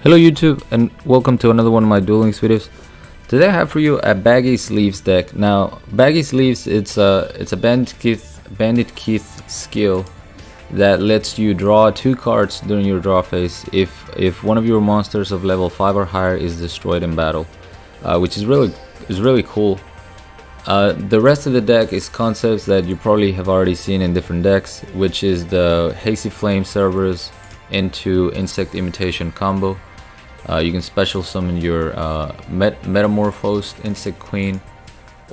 Hello YouTube, and welcome to another one of my Duel Links videos. Today I have for you a Baggy Sleeves deck. Now, Baggy Sleeves, it's a Bandit Keith skill that lets you draw 2 cards during your draw phase if one of your monsters of level 5 or higher is destroyed in battle, which is really cool. The rest of the deck is concepts that you probably have already seen in different decks, which is the Hazy Flame Cerberus into Insect Imitation combo. You can special summon your Metamorphosed Insect Queen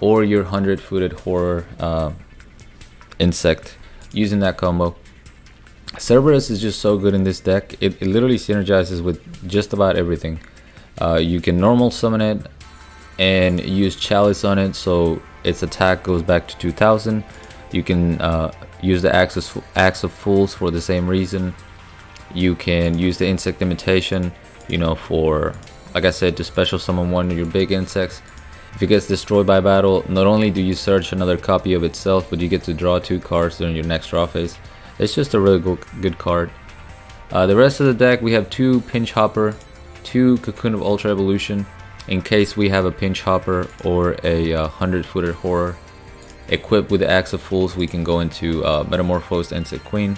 or your 100-footed Horror Insect using that combo. Cerberus is just so good in this deck. It literally synergizes with just about everything. You can normal summon it and use Chalice on it, so its attack goes back to 2000. You can use the Axe of Fools for the same reason. You can use the Insect Imitation, you know, for, like I said, to special summon one of your big insects. If it gets destroyed by battle, not only do you search another copy of itself, but you get to draw 2 cards during your next draw phase. It's just a really good card. The rest of the deck, we have 2 Pinch Hopper, 2 Cocoon of Ultra Evolution, in case we have a Pinch Hopper or a 100-footed Horror. Equipped with the Axe of Fools, we can go into Metamorphosed Insect Queen.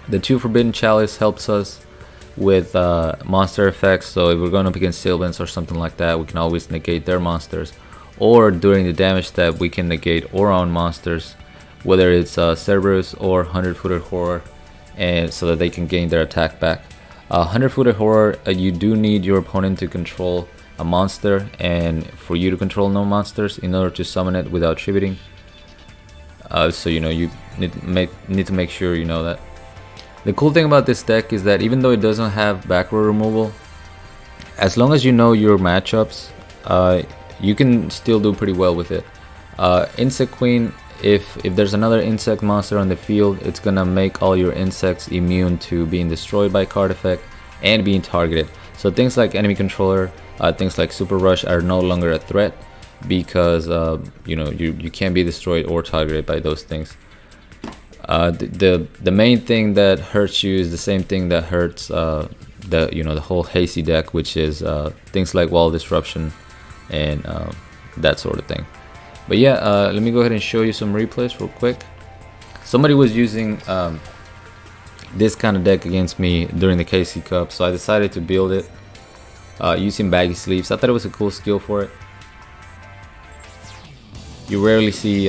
The 2 Forbidden Chalice helps us with monster effects, so if we're going up against Sylvans or something like that, we can always negate their monsters, or during the damage step we can negate our own monsters, whether it's Cerberus or 100-footed Horror, and so that they can gain their attack back. 100-footed Horror, you do need your opponent to control a monster, and for you to control no monsters in order to summon it without tributing. So you know, you need to make sure you know that. The cool thing about this deck is that even though it doesn't have back row removal, as long as you know your matchups, you can still do pretty well with it. Insect Queen, if there's another insect monster on the field, it's gonna make all your insects immune to being destroyed by card effect and being targeted. So things like enemy controller, things like Super Rush are no longer a threat because you know, you can't be destroyed or targeted by those things. The main thing that hurts you is the same thing that hurts the whole Hazy deck, which is things like wall disruption and that sort of thing. But yeah, let me go ahead and show you some replays real quick. Somebody was using this kind of deck against me during the KC Cup, so I decided to build it using Baggy Sleeves. I thought it was a cool skill for it. You rarely see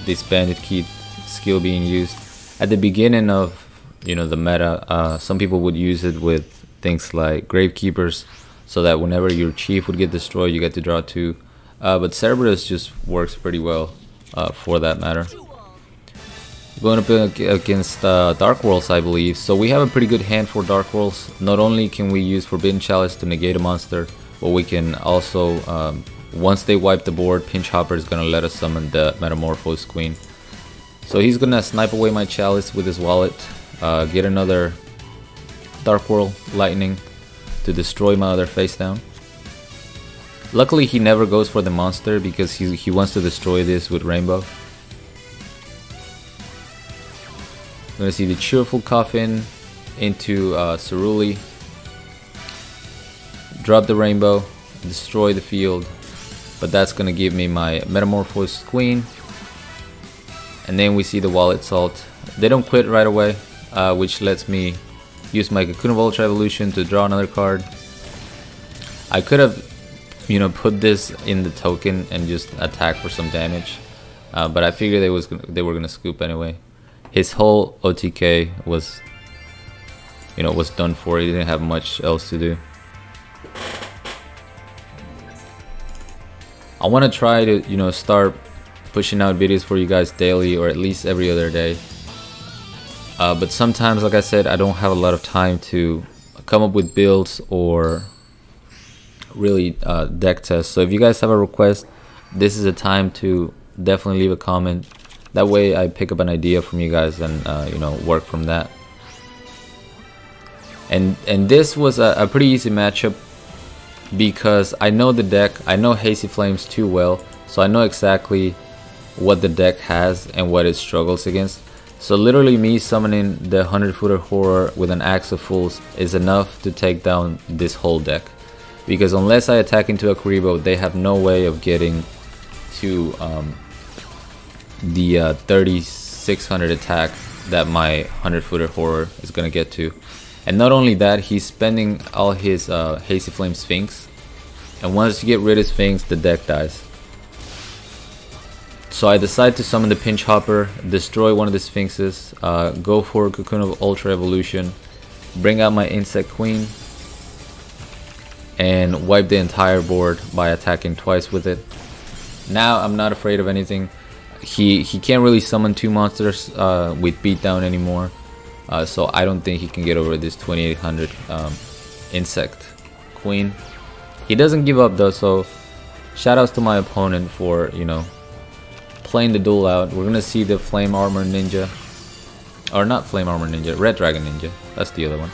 this Bandit Keith skill being used. At the beginning of, you know, the meta, some people would use it with things like Gravekeepers, so that whenever your chief would get destroyed, you get to draw 2. But Cerberus just works pretty well for that matter. Going up against Dark Worlds, I believe. So we have a pretty good hand for Dark Worlds. Not only can we use Forbidden Chalice to negate a monster, but we can also, once they wipe the board, Pinch Hopper is going to let us summon the Metamorphosed Queen. So he's gonna snipe away my Chalice with his wallet, get another Dark World Lightning to destroy my other face down. Luckily he never goes for the monster because he wants to destroy this with Rainbow. I'm gonna see the Cheerful Coffin into Ceruli, drop the Rainbow, destroy the field, but that's gonna give me my Metamorphosed Queen. And then we see the Wallet Salt. They don't quit right away, which lets me use my Cocoon of Ultra Evolution to draw another card. I could have, you know, put this in the token and just attack for some damage, but I figured they were gonna scoop anyway. His whole OTK was, you know, was done for. He didn't have much else to do. I want to try to, you know, start pushing out videos for you guys daily or at least every other day, but sometimes, like I said, I don't have a lot of time to come up with builds or really deck tests. So if you guys have a request, this is a time to definitely leave a comment. That way I pick up an idea from you guys and you know, work from that. And this was a pretty easy matchup because I know the deck, I know Hazy Flames too well, so I know exactly what the deck has and what it struggles against. So literally me summoning the 100-footer horror with an axe of fools is enough to take down this whole deck. Because unless I attack into a Kuriboh, they have no way of getting to the 3600 attack that my 100-footer horror is gonna get to. And not only that, he's spending all his Hazy Flame Sphinx, and once you get rid of Sphinx, the deck dies. So I decide to summon the Pinch Hopper, destroy one of the Sphinxes, go for Cocoon of Ultra Evolution, bring out my Insect Queen, and wipe the entire board by attacking twice with it. Now I'm not afraid of anything. He can't really summon 2 monsters with beatdown anymore, so I don't think he can get over this 2800 Insect Queen. He doesn't give up though, so shoutouts to my opponent for, you know, playing the duel out. We're gonna see the Flame Armor Ninja, or not Flame Armor Ninja, Red Dragon Ninja, that's the other one.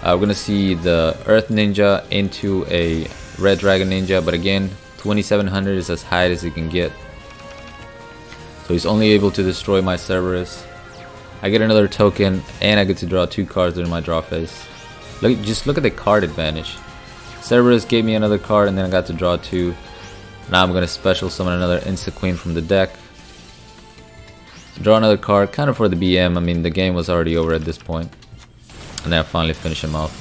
We're gonna see the Earth Ninja into a Red Dragon Ninja, but again 2700 is as high as he can get, so he's only able to destroy my Cerberus. I get another token and I get to draw 2 cards during my draw phase. Just look at the card advantage. Cerberus gave me another card and then I got to draw 2. Now I'm gonna special summon another Insect Queen from the deck, draw another card, kind of for the BM. I mean, the game was already over at this point. And then I finally finish him off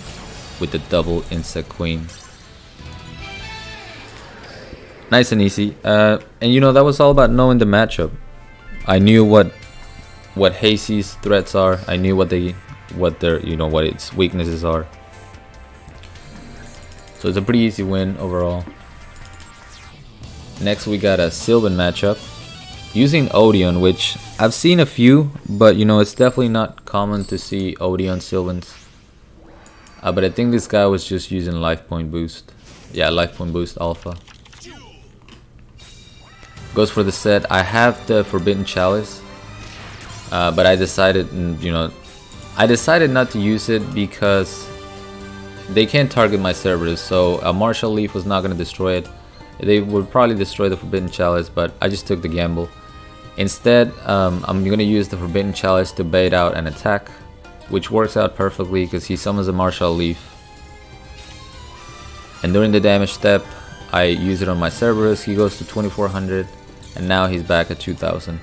with the double Insect Queen. Nice and easy. And you know, that was all about knowing the matchup. I knew what Hazy's threats are. I knew what its weaknesses are. So it's a pretty easy win overall. Next we got a Sylvan matchup using Odeon, which I've seen a few, but you know, it's definitely not common to see Odeon Sylvans. But I think this guy was just using Life Point Boost. Yeah, Life Point Boost Alpha. Goes for the set. I have the Forbidden Chalice, but I decided, not to use it because they can't target my Cerberus, so a Martial Leaf was not going to destroy it. They would probably destroy the Forbidden Chalice, but I just took the gamble. Instead, I'm going to use the Forbidden Chalice to bait out an attack, which works out perfectly because he summons a Martial Leaf. And during the damage step, I use it on my Cerberus. He goes to 2400, and now he's back at 2000.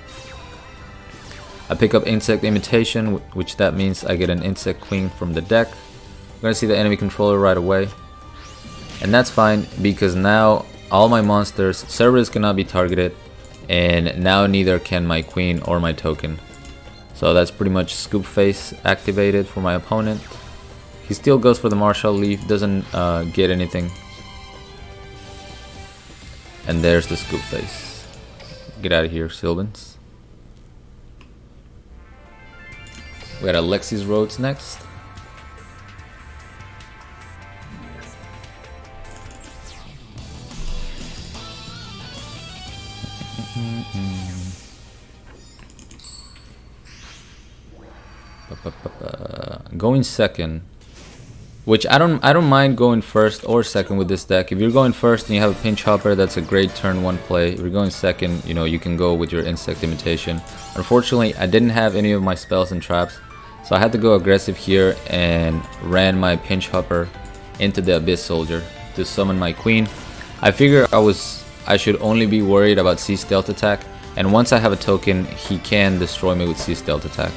I pick up Insect Imitation, which that means I get an Insect Queen from the deck. I'm going to see the enemy controller right away. And that's fine because now all my monsters, Cerberus cannot be targeted, and now neither can my queen or my token. So that's pretty much Scoop Face activated for my opponent. He still goes for the Martial Leaf, doesn't get anything. And there's the Scoop Face. Get out of here, Sylvans. We got Alexis Rhodes next. Going second, which I don't mind going first or second with this deck. If you're going first and you have a Pinch Hopper, that's a great turn 1 play. If you're going second, you know, you can go with your Insect Imitation. Unfortunately, I didn't have any of my spells and traps, so I had to go aggressive here and ran my Pinch Hopper into the Abyss Soldier to summon my queen. I figure I should only be worried about C Stealth Attack, and once I have a token, he can destroy me with C Stealth Attack.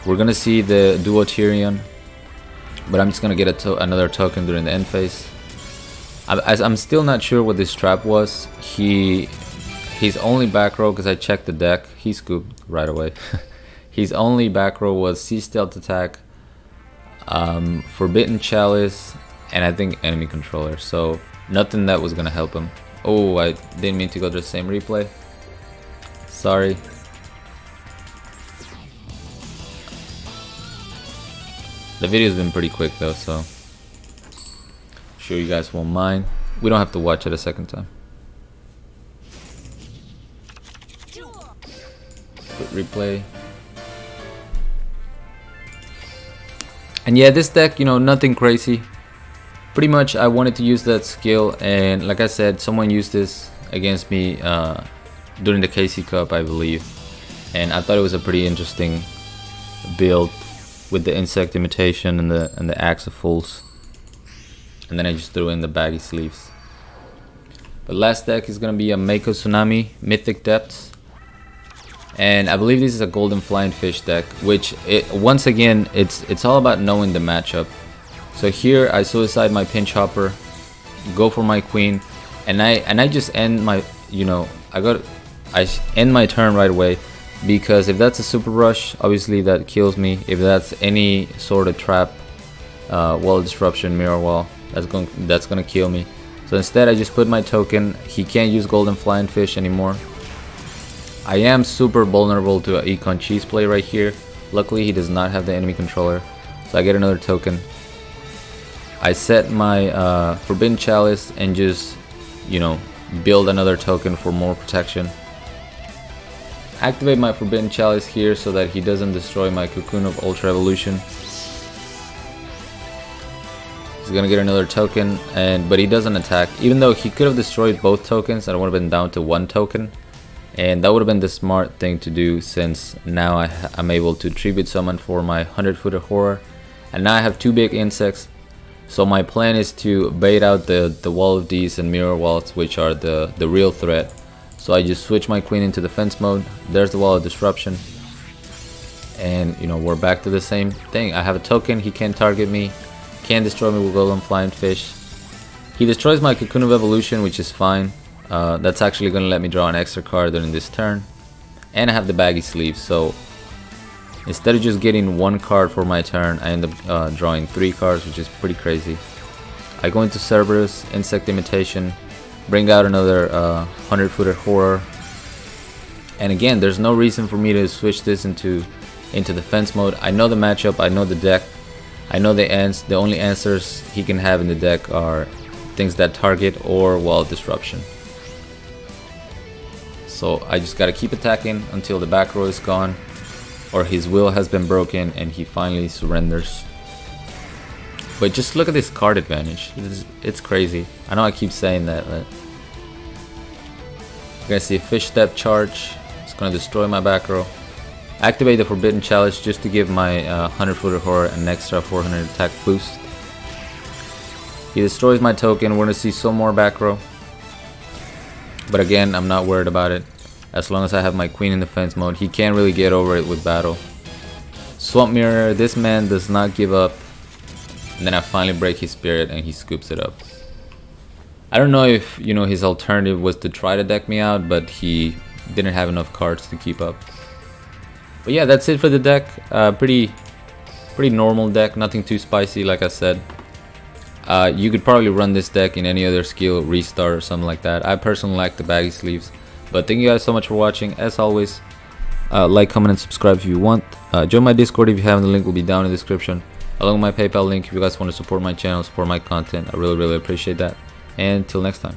We're gonna see the Duo Tyrion, but I'm just gonna get another token during the end phase. I'm still not sure what this trap was. His only back row, because I checked the deck, he scooped right away. His only back row was C Stealth Attack, Forbidden Chalice, and I think Enemy Controller. So nothing that was gonna help him. Oh, I didn't mean to go to the same replay. Sorry. The video's been pretty quick though, so I'm sure you guys won't mind. We don't have to watch it a second time. Quick replay. And yeah, this deck, you know, nothing crazy. Pretty much I wanted to use that skill, and like I said, someone used this against me during the KC Cup, I believe. and I thought it was a pretty interesting build with the insect imitation and the axe of fools. And then I just threw in the baggy sleeves. But last deck is gonna be a Mako Tsunami Mythic Depths, and I believe this is a Golden Flying Fish deck, which once again it's all about knowing the matchup. So here I suicide my Pinch Hopper, go for my queen, and I just end my I end my turn right away, because if that's a super rush, obviously that kills me. If that's any sort of trap, wall disruption, mirror wall, that's gonna kill me. So instead I just put my token. He can't use Golden Flying Fish anymore. I am super vulnerable to an Econ Cheese play right here. Luckily he does not have the enemy controller, so I get another token. I set my Forbidden Chalice and just, build another token for more protection. Activate my Forbidden Chalice here so that he doesn't destroy my Cocoon of Ultra Evolution. He's gonna get another token, but he doesn't attack. Even though he could have destroyed both tokens, and I would have been down to one token. And that would have been the smart thing to do, since now I'm able to tribute summon for my 100-footed horror. And now I have two big insects. So my plan is to bait out the Wall of D's and Mirror Walls, which are the real threat. So I just switch my queen into defense mode. There's the Wall of Disruption. And we're back to the same thing. I have a token, he can't target me. Can't destroy me with Golden Flying Fish. He destroys my Cocoon of Evolution, which is fine. That's actually going to let me draw an extra card during this turn. And I have the baggy sleeves, so instead of just getting one card for my turn, I end up drawing 3 cards, which is pretty crazy. I go into Cerberus, Insect Imitation, bring out another 100-footed horror. And again, there's no reason for me to switch this into defense mode. I know the matchup, I know the deck, I know the only answers he can have in the deck are things that target or Wall of Disruption. So I just gotta keep attacking until the back row is gone, or his will has been broken and he finally surrenders. But just look at this card advantage. It's crazy. I know I keep saying that, but you guys see a Fish Step charge. It's gonna destroy my back row. Activate the Forbidden Chalice just to give my 100-footed horror an extra 400 attack boost. He destroys my token. We're gonna see some more back row. But again, I'm not worried about it. As long as I have my queen in defense mode, he can't really get over it with battle. Swamp Mirror, this man does not give up. And then I finally break his spirit and he scoops it up. I don't know if his alternative was to try to deck me out, but he didn't have enough cards to keep up. But yeah, that's it for the deck. Pretty normal deck, nothing too spicy, like I said. You could probably run this deck in any other skill, restart or something like that. I personally like the baggy sleeves. But thank you guys so much for watching. As always, like, comment, and subscribe if you want. Join my Discord if you haven't. The link will be down in the description, along with my PayPal link if you guys want to support my channel, support my content. I really appreciate that. And till next time.